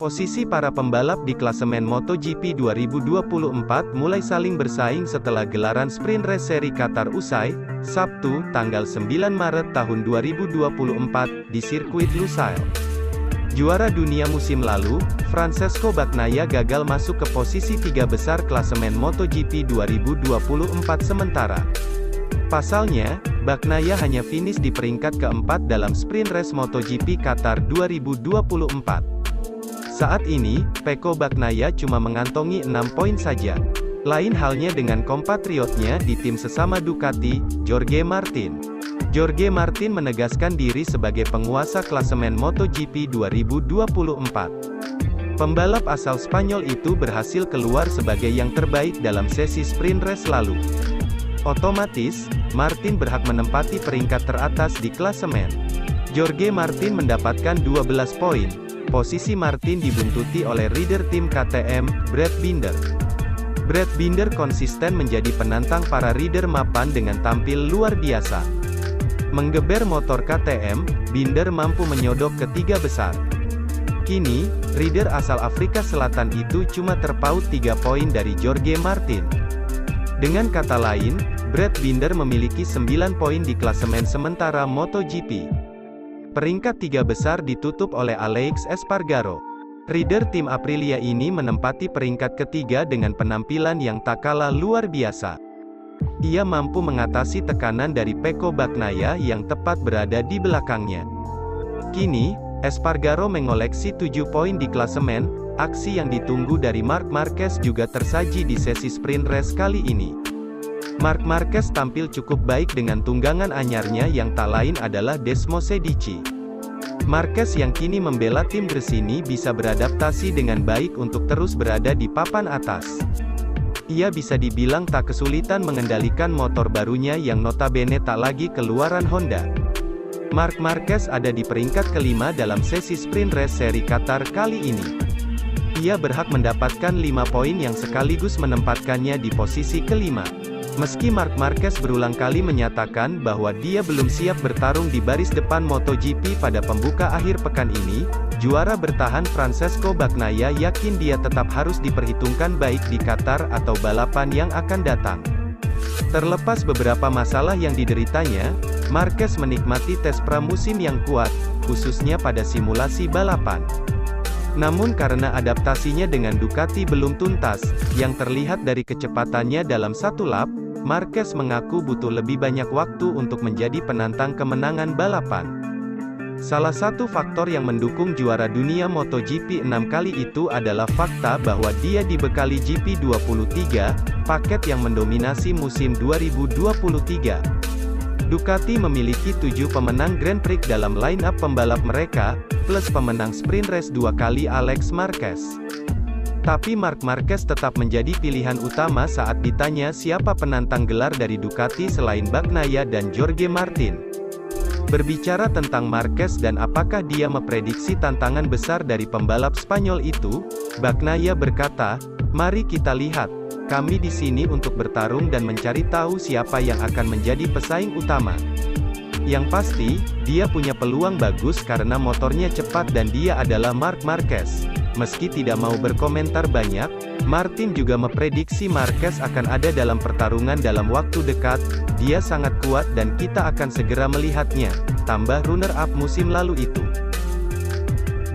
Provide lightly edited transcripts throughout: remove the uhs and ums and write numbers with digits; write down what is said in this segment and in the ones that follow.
Posisi para pembalap di klasemen MotoGP 2024 mulai saling bersaing setelah gelaran sprint race seri Qatar usai, Sabtu, tanggal 9 Maret tahun 2024, di sirkuit Lusail. Juara dunia musim lalu, Francesco Bagnaia gagal masuk ke posisi 3 besar klasemen MotoGP 2024 sementara. Pasalnya, Bagnaia hanya finish di peringkat keempat dalam sprint race MotoGP Qatar 2024. Saat ini, Pecco Bagnaia cuma mengantongi 6 poin saja. Lain halnya dengan kompatriotnya di tim sesama Ducati, Jorge Martin. Jorge Martin menegaskan diri sebagai penguasa klasemen MotoGP 2024. Pembalap asal Spanyol itu berhasil keluar sebagai yang terbaik dalam sesi sprint race lalu. Otomatis, Martin berhak menempati peringkat teratas di klasemen. Jorge Martin mendapatkan 12 poin. Posisi Martin dibuntuti oleh rider tim KTM, Brad Binder. Brad Binder konsisten menjadi penantang para rider mapan dengan tampil luar biasa. Menggeber motor KTM, Binder mampu menyodok ke 3 besar. Kini, rider asal Afrika Selatan itu cuma terpaut 3 poin dari Jorge Martin. Dengan kata lain, Brad Binder memiliki 9 poin di klasemen sementara MotoGP. Peringkat 3 besar ditutup oleh Aleix Espargaro. Rider tim Aprilia ini menempati peringkat ketiga dengan penampilan yang tak kalah luar biasa. Ia mampu mengatasi tekanan dari Pecco Bagnaia yang tepat berada di belakangnya. Kini, Espargaro mengoleksi 7 poin di klasemen. Aksi yang ditunggu dari Marc Marquez juga tersaji di sesi sprint race kali ini. Marc Marquez tampil cukup baik dengan tunggangan anyarnya yang tak lain adalah Desmosedici. Marquez yang kini membela tim Gresini bisa beradaptasi dengan baik untuk terus berada di papan atas. Ia bisa dibilang tak kesulitan mengendalikan motor barunya yang notabene tak lagi keluaran Honda. Marc Marquez ada di peringkat kelima dalam sesi sprint race seri Qatar kali ini. Ia berhak mendapatkan 5 poin yang sekaligus menempatkannya di posisi kelima. Meski Marc Marquez berulang kali menyatakan bahwa dia belum siap bertarung di baris depan MotoGP pada pembuka akhir pekan ini, juara bertahan Francesco Bagnaia yakin dia tetap harus diperhitungkan baik di Qatar atau balapan yang akan datang. Terlepas beberapa masalah yang dideritanya, Marquez menikmati tes pramusim yang kuat, khususnya pada simulasi balapan. Namun karena adaptasinya dengan Ducati belum tuntas, yang terlihat dari kecepatannya dalam satu lap, Marquez mengaku butuh lebih banyak waktu untuk menjadi penantang kemenangan balapan. Salah satu faktor yang mendukung juara dunia MotoGP 6 kali itu adalah fakta bahwa dia dibekali GP23, paket yang mendominasi musim 2023. Ducati memiliki 7 pemenang Grand Prix dalam line-up pembalap mereka, plus pemenang sprint race 2 kali Alex Marquez. Tapi Marc Marquez tetap menjadi pilihan utama saat ditanya siapa penantang gelar dari Ducati selain Bagnaia dan Jorge Martin. Berbicara tentang Marquez dan apakah dia memprediksi tantangan besar dari pembalap Spanyol itu, Bagnaia berkata, "Mari kita lihat. Kami di sini untuk bertarung dan mencari tahu siapa yang akan menjadi pesaing utama. Yang pasti, dia punya peluang bagus karena motornya cepat dan dia adalah Marc Marquez." Meski tidak mau berkomentar banyak, Martin juga memprediksi Marquez akan ada dalam pertarungan dalam waktu dekat. "Dia sangat kuat dan kita akan segera melihatnya," tambah runner-up musim lalu itu.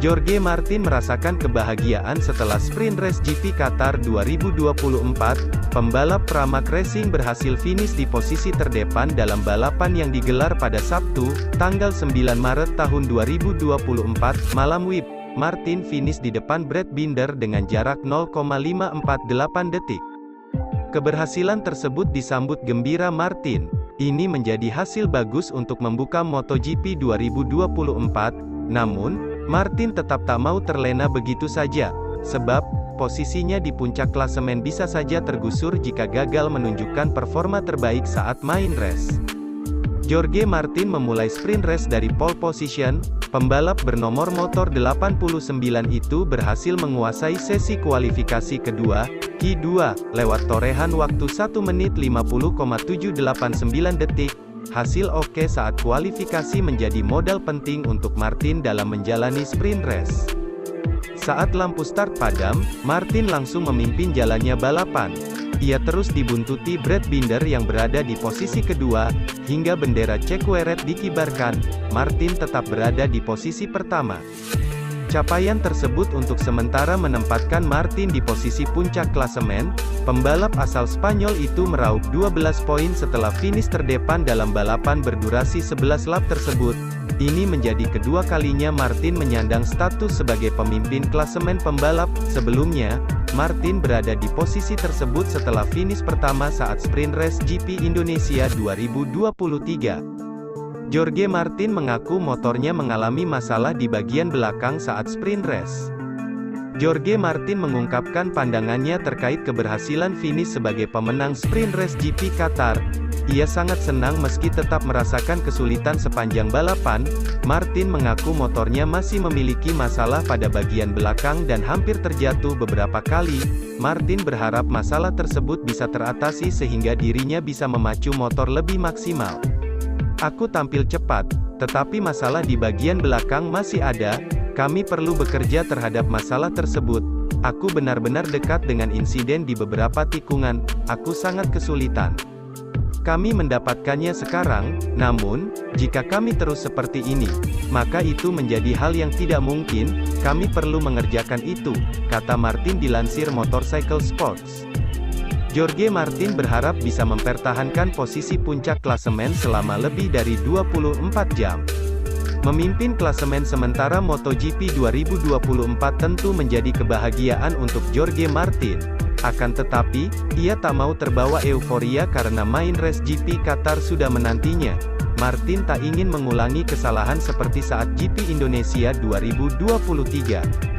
Jorge Martin merasakan kebahagiaan setelah sprint race GP Qatar 2024, pembalap Pramac Racing berhasil finish di posisi terdepan dalam balapan yang digelar pada Sabtu, tanggal 9 Maret tahun 2024, malam WIB. Martin finish di depan Brad Binder dengan jarak 0,548 detik. Keberhasilan tersebut disambut gembira Martin. Ini menjadi hasil bagus untuk membuka MotoGP 2024, namun, Martin tetap tak mau terlena begitu saja, sebab, posisinya di puncak klasemen bisa saja tergusur jika gagal menunjukkan performa terbaik saat main race. Jorge Martin memulai sprint race dari pole position. Pembalap bernomor motor 89 itu berhasil menguasai sesi kualifikasi kedua, Q2, lewat torehan waktu 1 menit 50,789 detik. Hasil oke saat kualifikasi menjadi modal penting untuk Martin dalam menjalani sprint race. Saat lampu start padam, Martin langsung memimpin jalannya balapan. Ia terus dibuntuti Brad Binder yang berada di posisi kedua, hingga bendera Cequeret dikibarkan. Martin tetap berada di posisi pertama. Capaian tersebut untuk sementara menempatkan Martin di posisi puncak klasemen. Pembalap asal Spanyol itu meraup 12 poin setelah finish terdepan dalam balapan berdurasi 11 lap tersebut. Ini menjadi kedua kalinya Martin menyandang status sebagai pemimpin klasemen pembalap. Sebelumnya, Martin berada di posisi tersebut setelah finish pertama saat sprint race GP Indonesia 2023. Jorge Martin mengaku motornya mengalami masalah di bagian belakang saat sprint race. Jorge Martin mengungkapkan pandangannya terkait keberhasilan finish sebagai pemenang sprint race GP Qatar. Ia sangat senang meski tetap merasakan kesulitan sepanjang balapan. Martin mengaku motornya masih memiliki masalah pada bagian belakang dan hampir terjatuh beberapa kali. Martin berharap masalah tersebut bisa teratasi sehingga dirinya bisa memacu motor lebih maksimal. Aku tampil cepat, tetapi masalah di bagian belakang masih ada. Kami perlu bekerja terhadap masalah tersebut. Aku benar-benar dekat dengan insiden di beberapa tikungan. Aku sangat kesulitan. Kami mendapatkannya sekarang, namun, jika kami terus seperti ini, maka itu menjadi hal yang tidak mungkin. Kami perlu mengerjakan itu, kata Martin dilansir Motorcycle Sports. Jorge Martin berharap bisa mempertahankan posisi puncak klasemen selama lebih dari 24 jam. Memimpin klasemen sementara MotoGP 2024 tentu menjadi kebahagiaan untuk Jorge Martin. Akan tetapi, ia tak mau terbawa euforia karena main race GP Qatar sudah menantinya. Martin tak ingin mengulangi kesalahan seperti saat GP Indonesia 2023.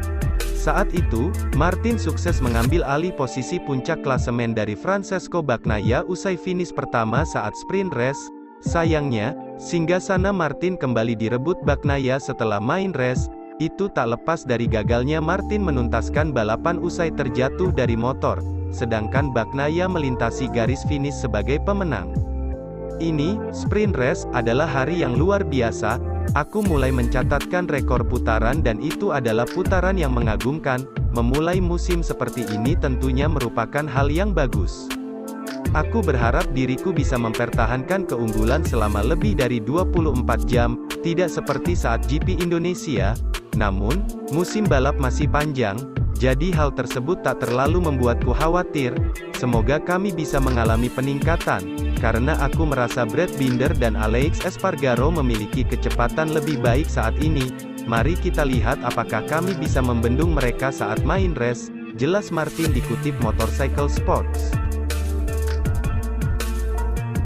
Saat itu, Martin sukses mengambil alih posisi puncak klasemen dari Francesco Bagnaia usai finish pertama saat sprint race. Sayangnya, singgasana Martin kembali direbut Bagnaia setelah main race. Itu tak lepas dari gagalnya Martin menuntaskan balapan usai terjatuh dari motor, sedangkan Bagnaia melintasi garis finish sebagai pemenang. Ini, sprint race, adalah hari yang luar biasa. Aku mulai mencatatkan rekor putaran dan itu adalah putaran yang mengagumkan. Memulai musim seperti ini tentunya merupakan hal yang bagus. Aku berharap diriku bisa mempertahankan keunggulan selama lebih dari 24 jam, tidak seperti saat GP Indonesia. Namun, musim balap masih panjang, jadi hal tersebut tak terlalu membuatku khawatir. Semoga kami bisa mengalami peningkatan. Karena aku merasa Brad Binder dan Alex Espargaro memiliki kecepatan lebih baik saat ini. Mari kita lihat apakah kami bisa membendung mereka saat main race, jelas Martin dikutip Motorcycle Sports.